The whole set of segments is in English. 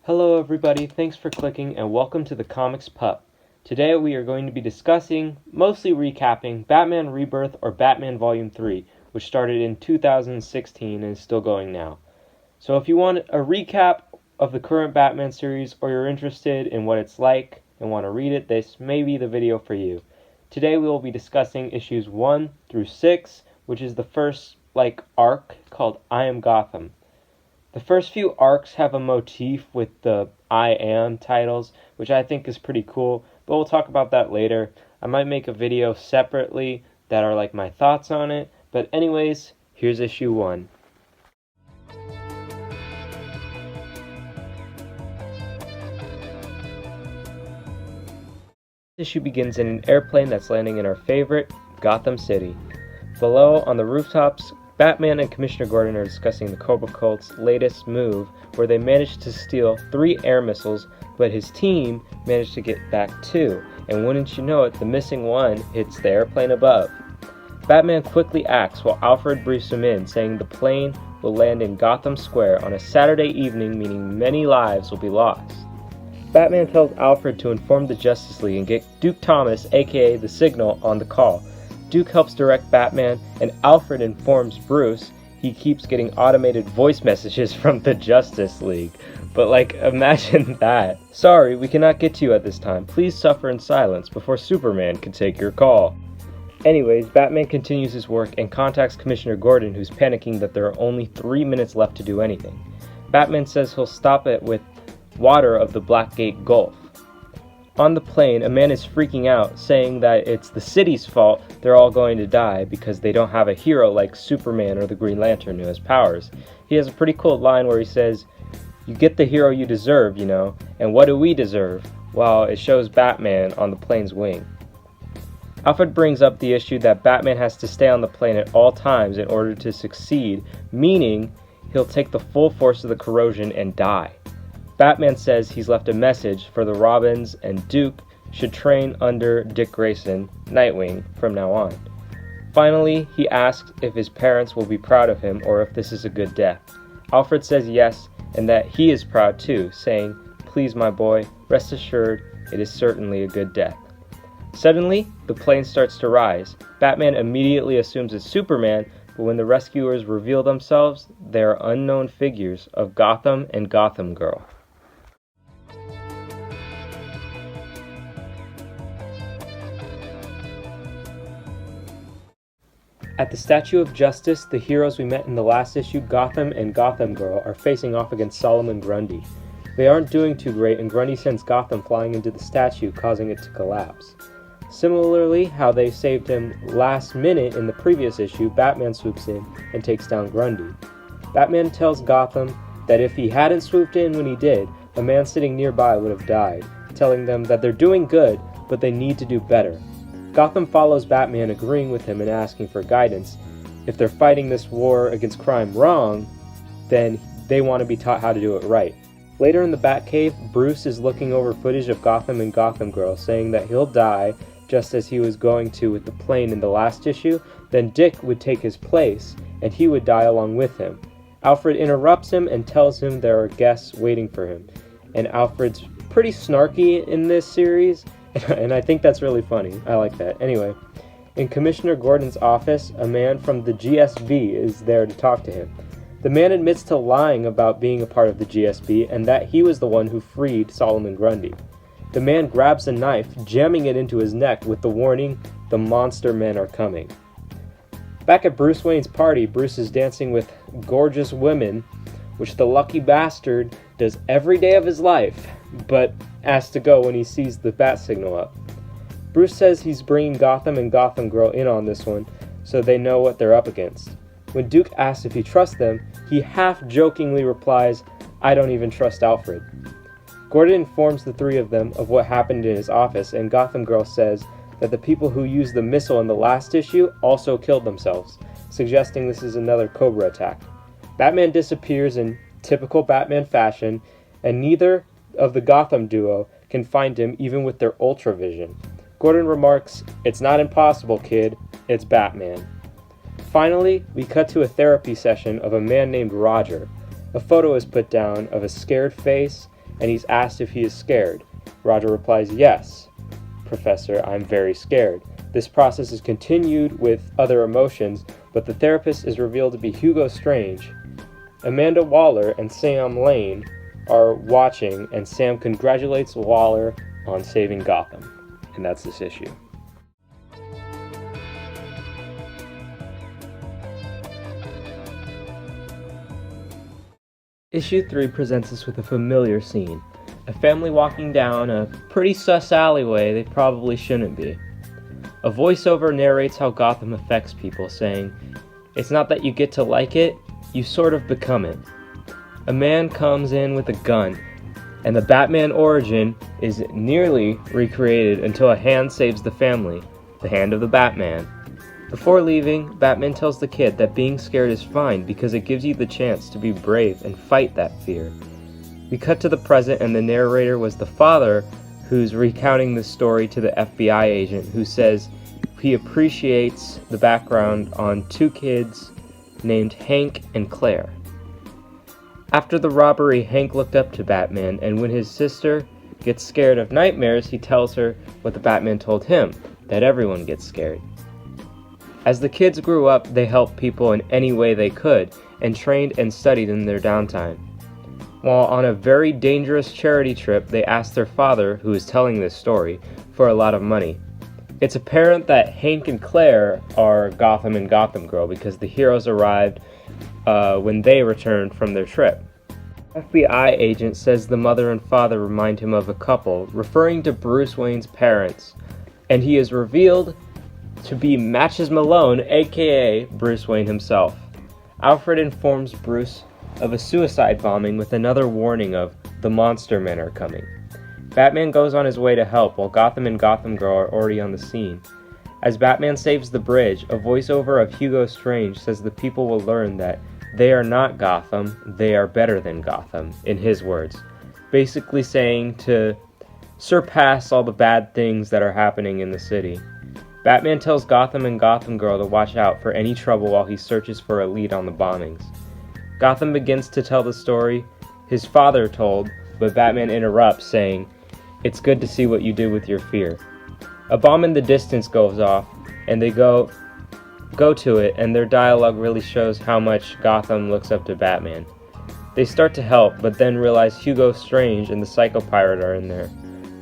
Hello everybody, thanks for clicking and welcome to the Comics Pup. Today we are going to be discussing, mostly recapping, Batman Rebirth or Batman Volume 3, which started in 2016 and is still going now. So if you want a recap of the current Batman series or you're interested in what it's like and want to read it, this may be the video for you. Today we will be discussing issues 1 through 6, which is the first arc called I Am Gotham. The first few arcs have a motif with the I Am titles, which I think is pretty cool, but we'll talk about that later. I might make a video separately that are like my thoughts on it, but anyways, here's issue 1. This issue begins in an airplane that's landing in our favorite, Gotham City. Below, on the rooftops, Batman and Commissioner Gordon are discussing the Cobra Cult's latest move, where they managed to steal 3 air missiles, but his team managed to get back 2, and wouldn't you know it, the missing one hits the airplane above. Batman quickly acts while Alfred briefs him in, saying the plane will land in Gotham Square on a Saturday evening, meaning many lives will be lost. Batman tells Alfred to inform the Justice League and get Duke Thomas, aka the Signal, on the call. Duke helps direct Batman, and Alfred informs Bruce he keeps getting automated voice messages from the Justice League. But imagine that. Sorry, we cannot get to you at this time. Please suffer in silence before Superman can take your call. Anyways, Batman continues his work and contacts Commissioner Gordon, who's panicking that there are only 3 minutes left to do anything. Batman says he'll stop it with water of the Blackgate Gulf. On the plane, a man is freaking out, saying that it's the city's fault they're all going to die because they don't have a hero like Superman or the Green Lantern who has powers. He has a pretty cool line where he says, "You get the hero you deserve, you know, and what do we deserve?" While it shows Batman on the plane's wing. Alfred brings up the issue that Batman has to stay on the plane at all times in order to succeed, meaning he'll take the full force of the corrosion and die. Batman says he's left a message for the Robins and Duke should train under Dick Grayson, Nightwing, from now on. Finally, he asks if his parents will be proud of him or if this is a good death. Alfred says yes, and that he is proud too, saying, "Please, my boy, rest assured it is certainly a good death." Suddenly, the plane starts to rise. Batman immediately assumes it's Superman, but when the rescuers reveal themselves, they are unknown figures of Gotham and Gotham Girl. At the Statue of Justice, the heroes we met in the last issue, Gotham and Gotham Girl, are facing off against Solomon Grundy. They aren't doing too great, and Grundy sends Gotham flying into the statue, causing it to collapse. Similarly, how they saved him last minute in the previous issue, Batman swoops in and takes down Grundy. Batman tells Gotham that if he hadn't swooped in when he did, a man sitting nearby would have died, telling them that they're doing good, but they need to do better. Gotham follows Batman, agreeing with him and asking for guidance. If they're fighting this war against crime wrong, then they want to be taught how to do it right. Later in the Batcave, Bruce is looking over footage of Gotham and Gotham Girl, saying that he'll die just as he was going to with the plane in the last issue, then Dick would take his place, and he would die along with him. Alfred interrupts him and tells him there are guests waiting for him. And Alfred's pretty snarky in this series, and I think that's really funny. I like that. Anyway, in Commissioner Gordon's office, a man from the GSB is there to talk to him. The man admits to lying about being a part of the GSB and that he was the one who freed Solomon Grundy. The man grabs a knife, jamming it into his neck with the warning, "The monster men are coming." Back at Bruce Wayne's party, Bruce is dancing with gorgeous women, which the lucky bastard does every day of his life, but asks to go when he sees the bat signal up. Bruce says he's bringing Gotham and Gotham Girl in on this one, so they know what they're up against. When Duke asks if he trusts them, he half-jokingly replies, "I don't even trust Alfred." Gordon informs the 3 of them of what happened in his office, and Gotham Girl says that the people who used the missile in the last issue also killed themselves, suggesting this is another Cobra attack. Batman disappears in typical Batman fashion, and neither of the Gotham duo can find him even with their Ultra Vision. Gordon remarks, "It's not impossible, kid. It's Batman." Finally, we cut to a therapy session of a man named Roger. A photo is put down of a scared face, and he's asked if he is scared. Roger replies, "Yes, Professor, I'm very scared." This process is continued with other emotions, but the therapist is revealed to be Hugo Strange. Amanda Waller and Sam Lane are watching, and Sam congratulates Waller on saving Gotham. And that's this issue. Issue 3 presents us with a familiar scene. A family walking down a pretty sus alleyway they probably shouldn't be. A voiceover narrates how Gotham affects people, saying, "It's not that you get to like it, you sort of become it." A man comes in with a gun, and the Batman origin is nearly recreated until a hand saves the family, the hand of the Batman. Before leaving, Batman tells the kid that being scared is fine because it gives you the chance to be brave and fight that fear. We cut to the present, and the narrator was the father who's recounting the story to the FBI agent, who says he appreciates the background on two kids named Hank and Claire. After the robbery, Hank looked up to Batman, and when his sister gets scared of nightmares, he tells her what the Batman told him, that everyone gets scared. As the kids grew up, they helped people in any way they could, and trained and studied in their downtime. While on a very dangerous charity trip, they asked their father, who is telling this story, for a lot of money. It's apparent that Hank and Claire are Gotham and Gotham Girl because the heroes arrived when they returned from their trip. FBI agent says the mother and father remind him of a couple, referring to Bruce Wayne's parents, and he is revealed to be Matches Malone, aka Bruce Wayne himself. Alfred informs Bruce of a suicide bombing with another warning of the Monster Men are coming. Batman goes on his way to help while Gotham and Gotham Girl are already on the scene. As Batman saves the bridge, a voiceover of Hugo Strange says the people will learn that they are not Gotham, they are better than Gotham, in his words, basically saying to surpass all the bad things that are happening in the city. Batman tells Gotham and Gotham Girl to watch out for any trouble while he searches for a lead on the bombings. Gotham begins to tell the story his father told, but Batman interrupts, saying, "It's good to see what you do with your fear." A bomb in the distance goes off, and they go to it, and their dialogue really shows how much Gotham looks up to Batman. They start to help, but then realize Hugo Strange and the Psycho Pirate are in there.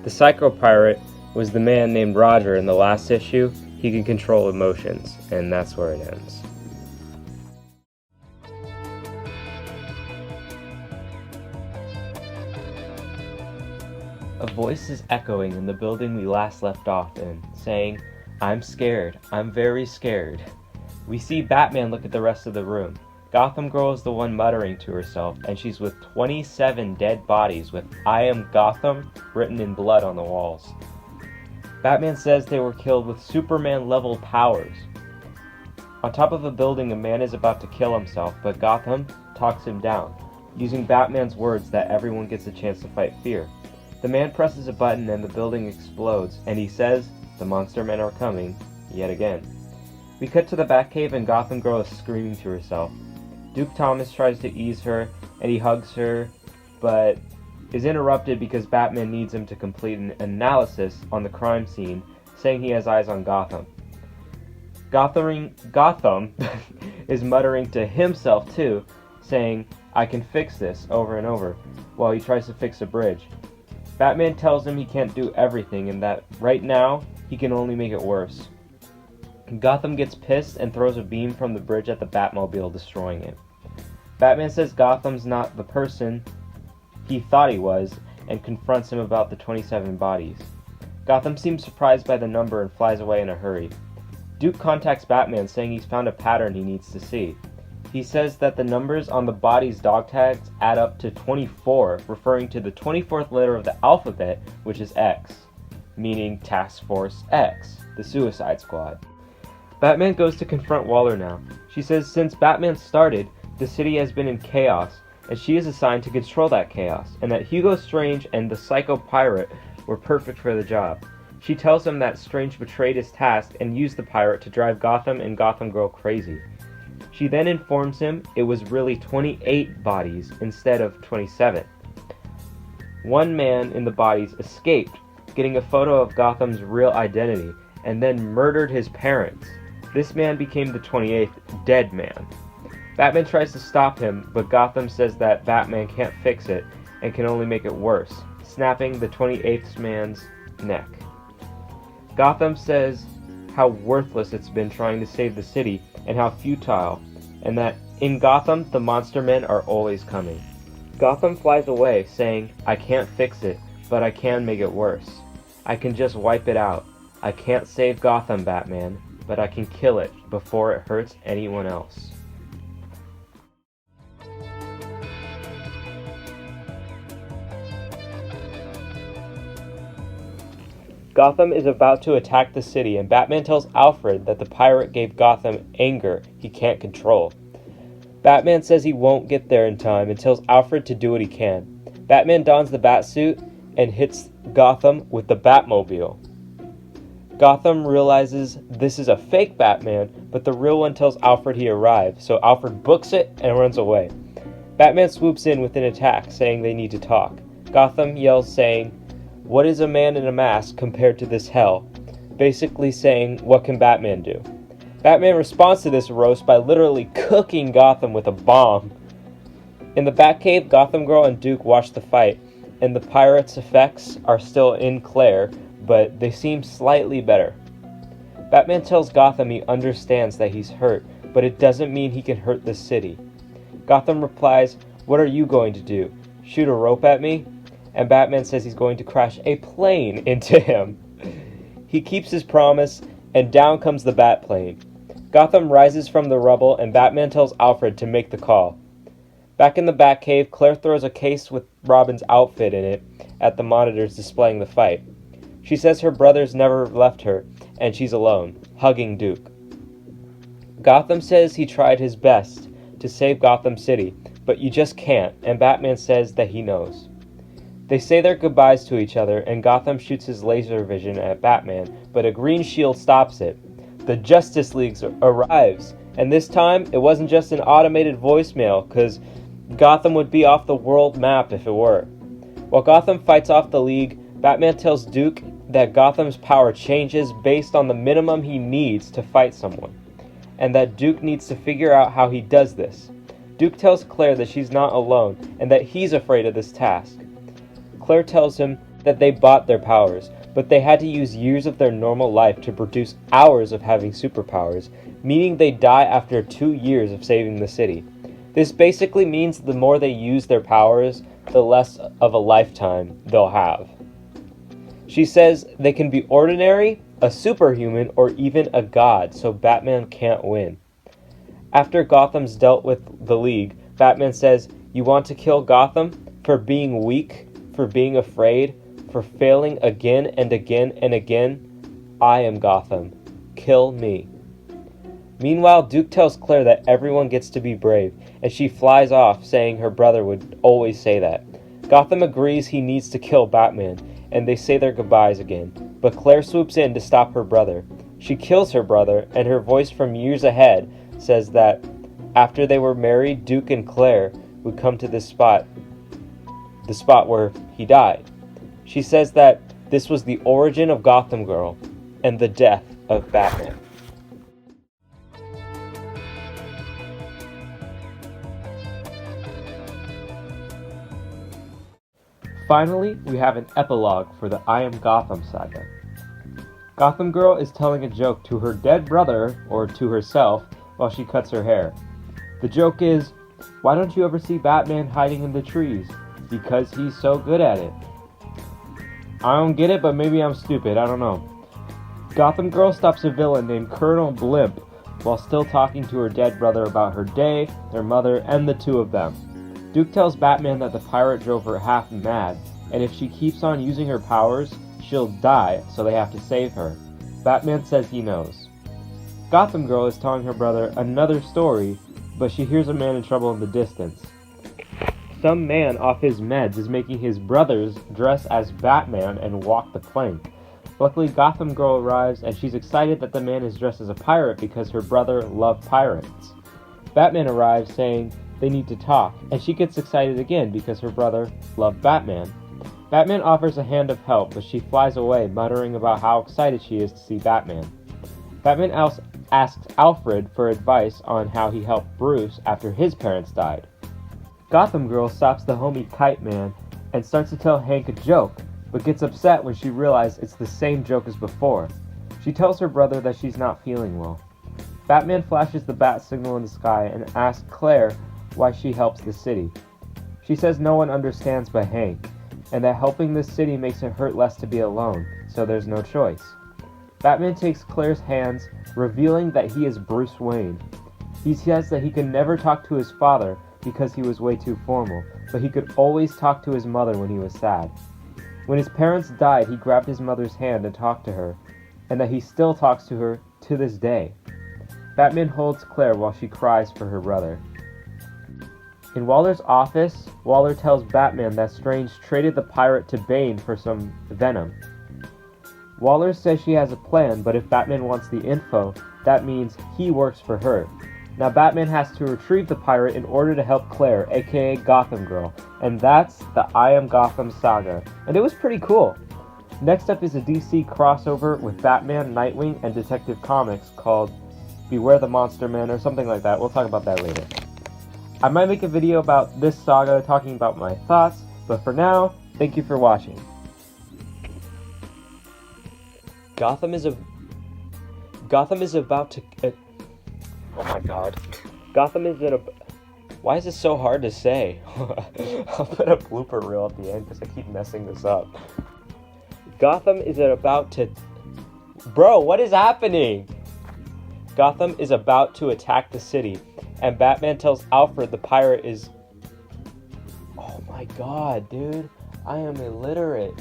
The Psycho Pirate was the man named Roger in the last issue. He can control emotions, and that's where it ends. A voice is echoing in the building we last left off in, saying, "I'm scared. I'm very scared." We see Batman look at the rest of the room. Gotham Girl is the one muttering to herself, and she's with 27 dead bodies with "I am Gotham" written in blood on the walls. Batman says they were killed with Superman-level powers. On top of a building, a man is about to kill himself, but Gotham talks him down, using Batman's words that everyone gets a chance to fight fear. The man presses a button and the building explodes, and he says, "The Monster Men are coming," yet again. We cut to the Batcave and Gotham Girl is screaming to herself. Duke Thomas tries to ease her, and he hugs her, but is interrupted because Batman needs him to complete an analysis on the crime scene, saying he has eyes on Gotham. Gotham is muttering to himself too, saying, "I can fix this," over and over, while he tries to fix a bridge. Batman tells him he can't do everything and that right now he can only make it worse. Gotham gets pissed and throws a beam from the bridge at the Batmobile, destroying it. Batman says Gotham's not the person he thought he was and confronts him about the 27 bodies. Gotham seems surprised by the number and flies away in a hurry. Duke contacts Batman saying he's found a pattern he needs to see. He says that the numbers on the body's dog tags add up to 24, referring to the 24th letter of the alphabet, which is X, meaning Task Force X, the Suicide Squad. Batman goes to confront Waller now. She says since Batman started, the city has been in chaos, and she is assigned to control that chaos, and that Hugo Strange and the Psycho Pirate were perfect for the job. She tells him that Strange betrayed his task and used the pirate to drive Gotham and Gotham Girl crazy. She then informs him it was really 28 bodies instead of 27. One man in the bodies escaped, getting a photo of Gotham's real identity, and then murdered his parents. This man became the 28th Dead Man. Batman tries to stop him, but Gotham says that Batman can't fix it and can only make it worse, snapping the 28th man's neck. Gotham says how worthless it's been trying to save the city and how futile, and that in Gotham the monster men are always coming. Gotham flies away, saying, "I can't fix it, but I can make it worse. I can just wipe it out. I can't save Gotham, Batman, but I can kill it before it hurts anyone else." Gotham is about to attack the city, and Batman tells Alfred that the pirate gave Gotham anger he can't control. Batman says he won't get there in time and tells Alfred to do what he can. Batman dons the Batsuit and hits Gotham with the Batmobile. Gotham realizes this is a fake Batman, but the real one tells Alfred he arrived, so Alfred books it and runs away. Batman swoops in with an attack, saying they need to talk. Gotham yells, saying, "What is a man in a mask compared to this hell?" Basically saying, what can Batman do? Batman responds to this roast by literally cooking Gotham with a bomb. In the Batcave, Gotham Girl and Duke watch the fight, and the pirate's effects are still in Claire, but they seem slightly better. Batman tells Gotham he understands that he's hurt, but it doesn't mean he can hurt the city. Gotham replies, "What are you going to do? Shoot a rope at me?" And Batman says he's going to crash a plane into him. He keeps his promise, and down comes the Batplane. Gotham rises from the rubble, and Batman tells Alfred to make the call. Back in the Batcave, Claire throws a case with Robin's outfit in it at the monitors displaying the fight. She says her brothers never left her, and she's alone, hugging Duke. Gotham says he tried his best to save Gotham City, but you just can't, and Batman says that he knows. They say their goodbyes to each other, and Gotham shoots his laser vision at Batman, but a green shield stops it. The Justice League arrives, and this time it wasn't just an automated voicemail, because Gotham would be off the world map if it were. While Gotham fights off the League, Batman tells Duke that Gotham's power changes based on the minimum he needs to fight someone, and that Duke needs to figure out how he does this. Duke tells Claire that she's not alone, and that he's afraid of this task. Claire tells him that they bought their powers, but they had to use years of their normal life to produce hours of having superpowers, meaning they die after 2 years of saving the city. This basically means the more they use their powers, the less of a lifetime they'll have. She says they can be ordinary, a superhuman, or even a god, so Batman can't win. After Gotham's dealt with the League, Batman says, "You want to kill Gotham? For being weak? For being afraid? For failing again and again and again? I am Gotham. Kill me." Meanwhile, Duke tells Claire that everyone gets to be brave, and she flies off, saying her brother would always say that. Gotham agrees he needs to kill Batman, and they say their goodbyes again, but Claire swoops in to stop her brother. She kills her brother, and her voice from years ahead says that after they were married, Duke and Claire would come to this spot, the spot where he died. She says that this was the origin of Gotham Girl and the death of Batman. Finally, we have an epilogue for the I Am Gotham saga. Gotham Girl is telling a joke to her dead brother, or to herself, while she cuts her hair. The joke is, "Why don't you ever see Batman hiding in the trees? Because he's so good at it." I don't get it, but maybe I'm stupid, I don't know. Gotham Girl stops a villain named Colonel Blimp while still talking to her dead brother about her day, their mother, and the two of them. Duke tells Batman that the pirate drove her half mad, and if she keeps on using her powers, she'll die, so they have to save her. Batman says he knows. Gotham Girl is telling her brother another story, but she hears a man in trouble in the distance. Some man off his meds is making his brothers dress as Batman and walk the plank. Luckily, Gotham Girl arrives, and she's excited that the man is dressed as a pirate because her brother loved pirates. Batman arrives, saying they need to talk, and she gets excited again because her brother loved Batman. Batman offers a hand of help, but she flies away, muttering about how excited she is to see Batman. Batman asks Alfred for advice on how he helped Bruce after his parents died. Gotham Girl stops the homie Kite Man and starts to tell Hank a joke, but gets upset when she realizes it's the same joke as before. She tells her brother that she's not feeling well. Batman flashes the bat signal in the sky and asks Claire why she helps the city. She says no one understands but Hank, and that helping the city makes it hurt less to be alone, so there's no choice. Batman takes Claire's hands, revealing that he is Bruce Wayne. He says that he could never talk to his father because he was way too formal, but he could always talk to his mother when he was sad. When his parents died, he grabbed his mother's hand and talked to her, and that he still talks to her to this day. Batman holds Claire while she cries for her brother. In Waller's office, Waller tells Batman that Strange traded the pirate to Bane for some venom. Waller says she has a plan, but if Batman wants the info, that means he works for her. Now Batman has to retrieve the pirate in order to help Claire, aka Gotham Girl, and that's the I Am Gotham saga, and it was pretty cool. Next up is a DC crossover with Batman, Nightwing, and Detective Comics called Beware the Monster Man or something like that. We'll talk about that later. I might make a video about this saga talking about my thoughts, but for now, thank you for watching. Gotham is about to... oh my god. Why is this so hard to say? I'll put a blooper reel at the end because I keep messing this up. Gotham is about to... Bro, what is happening? Gotham is about to attack the city, and Batman tells Alfred the pirate is... Oh my god, dude. I am illiterate.